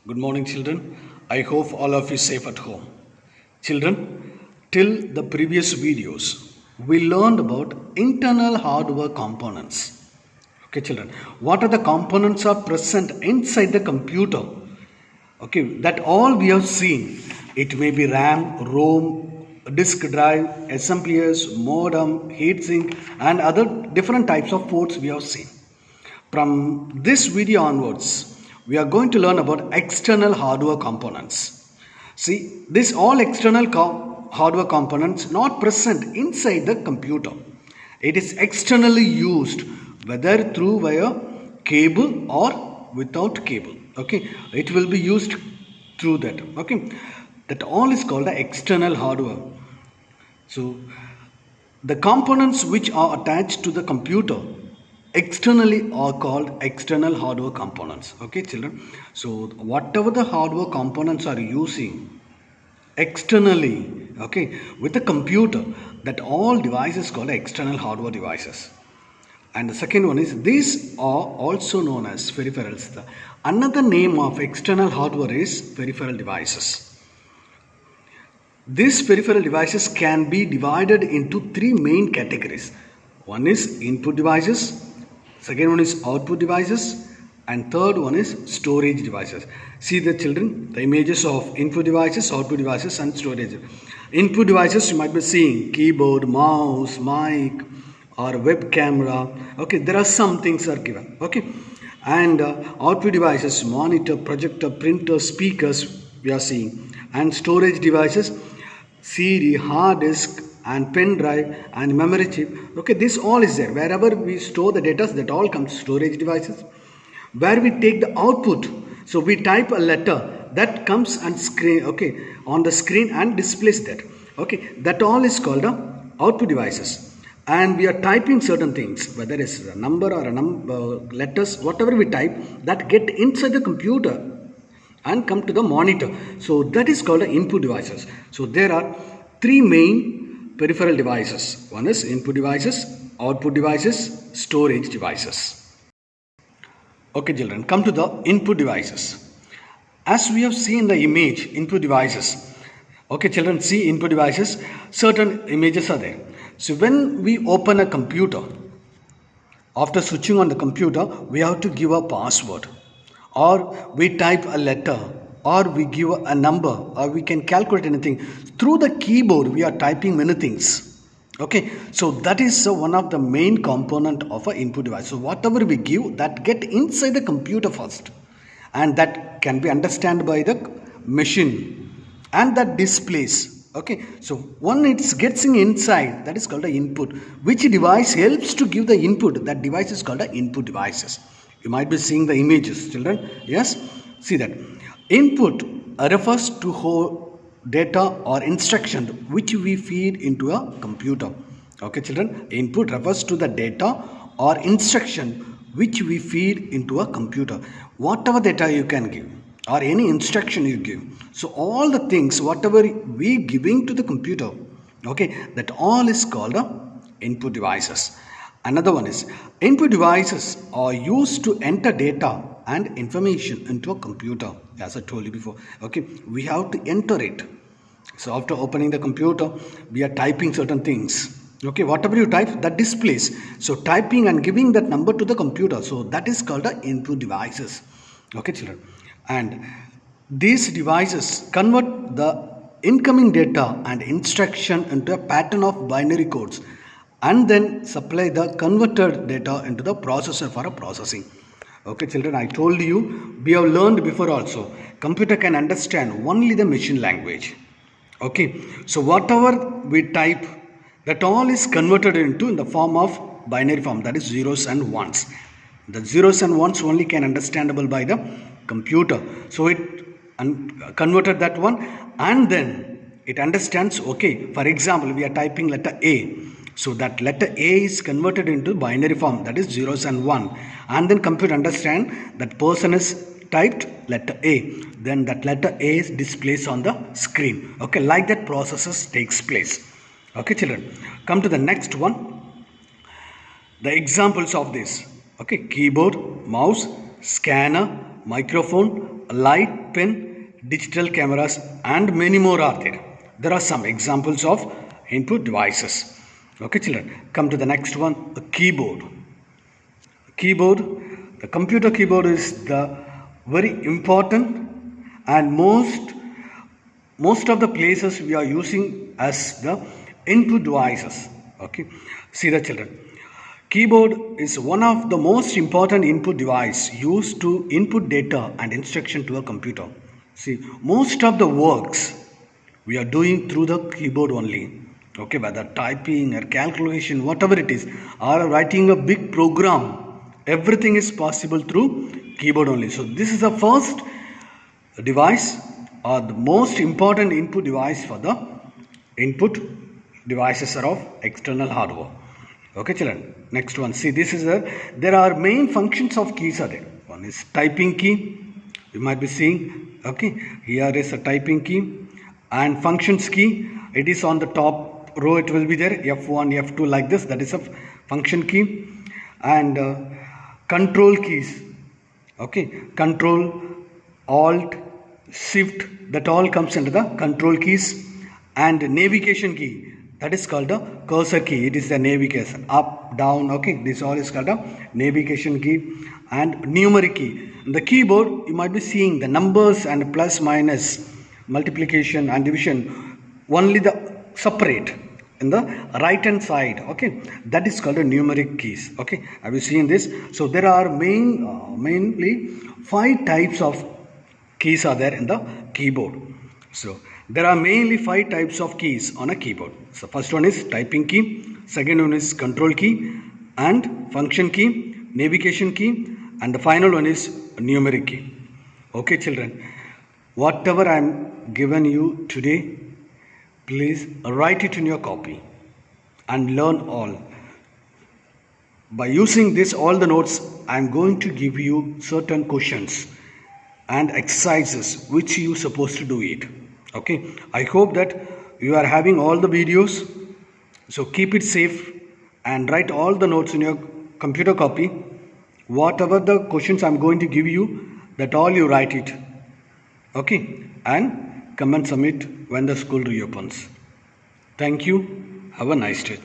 Good morning, children. I hope all of you safe at home. Children, till the previous videos, we learned about internal hardware components. Okay, children, what are the components are present inside the computer? Okay, that all we have seen. It may be RAM, ROM, disk drive, assemblies, modem, heatsink, and other different types of ports we have seen. From this video onwards, we are going to learn about external hardware components. See, this all external hardware components not present inside the computer. It is externally used, whether through via cable or without cable. Okay, it will be used through that. Okay, that all is called the external hardware. So, the components which are attached to the computer externally are called external hardware components. Okay, children. So, whatever the hardware components are using externally, okay, with the computer, that all devices called external hardware devices. And the second one is these are also known as peripherals. Another name of external hardware is peripheral devices. These peripheral devices can be divided into three main categories. One is input devices, second one is output devices, and third one is storage devices. See the children, the images of input devices, output devices, and storage. Input devices you might be seeing keyboard, mouse, mic, or web camera. Okay, there are some things are given. Okay, and output devices, monitor, projector, printer, speakers we are seeing, and storage devices, CD, hard disk, and pen drive, and memory chip. Okay, this all is there. Wherever we store the data, that all comes storage devices. Where we take the output, so we type a letter that comes and screen, okay, on the screen and displays that. Okay, that all is called the output devices. And we are typing certain things, whether it's a number or a letters, whatever we type, that get inside the computer and come to the monitor. So that is called the input devices. So there are three main peripheral devices. One is input devices, output devices, storage devices. Okay, children, come to the input devices. As we have seen the image, input devices. Okay, children, see input devices, certain images are there. So when we open a computer, after switching on the computer, we have to give a password, or we type a letter, or we give a number, or we can calculate anything. Through the keyboard, we are typing many things. Okay, so that is one of the main component of an input device. So whatever we give, that get inside the computer first, and that can be understood by the machine, and that displays. Okay, so when it gets inside, that is called the input. Which device helps to give the input? That device is called the input devices. You might be seeing the images, children. Yes, see that. Input refers to whole data or instruction which we feed into a computer. Okay, children. Input refers to the data or instruction which we feed into a computer. Whatever data you can give, or any instruction you give. So all the things, whatever we giving to the computer, okay, that all is called input devices. Another one is input devices are used to enter data and information into a computer. As I told you before, okay, we have to enter it. So after opening the computer, we are typing certain things. Okay, whatever you type, that displays. So typing and giving that number to the computer. So that is called the input devices. Okay, children. And these devices convert the incoming data and instruction into a pattern of binary codes, and then supply the converted data into the processor for a processing. Okay, children, I told you, we have learned before also, computer can understand only the machine language. Okay, so whatever we type, that all is converted into in the form of binary form, that is zeros and ones. The zeros and ones only can understandable by the computer. So it converted that one, and then it understands. Okay, for example, we are typing letter A. So that letter A is converted into binary form, that is zeros and one, and then computer understand that person is typed letter A, then that letter A is displays on the screen. Okay, like that processes takes place. Okay, children, come to the next one. The examples of this. Okay, keyboard, mouse, scanner, microphone, light pen, digital cameras, and many more are there. There are some examples of input devices. Okay, children, come to the next one, a keyboard. Keyboard, the computer keyboard is the very important and most of the places we are using as the input devices. Okay, see the children. Keyboard is one of the most important input device used to input data and instruction to a computer. See, most of the works we are doing through the keyboard only. Okay, whether typing or calculation, whatever it is, or writing a big program, everything is possible through keyboard only. So this is the first device or the most important input device for the input devices are of external hardware. Okay, children. Next one. See, this is there are main functions of keys are there. One is typing key. You might be seeing. Okay, here is a typing key and functions key. It is on the top row. It will be there. F1, F2 like this. That is a function key and control keys. Okay, control, alt, shift. That all comes under the control keys and navigation key. That is called the cursor key. It is the navigation up, down. Okay, this all is called a navigation key and numeric key. In the keyboard, you might be seeing the numbers and plus, minus, multiplication and division. Only the separate in the right hand side. Okay, that is called a numeric keys. Okay, have you seen this? So there are mainly 5 types of keys are there in the keyboard. So there are mainly 5 types of keys on a keyboard. So first one is typing key, second one is control key and function key, navigation key, and the final one is numeric key. Okay, children, whatever I am given you today, please write it in your copy and learn all. By using this all the notes, I am going to give you certain questions and exercises which you supposed to do it. Okay, I hope that you are having all the videos, so keep it safe and write all the notes in your computer copy. Whatever the questions I'm going to give you, that all you write it. Okay, and come and submit when the school reopens. Thank you. Have a nice day.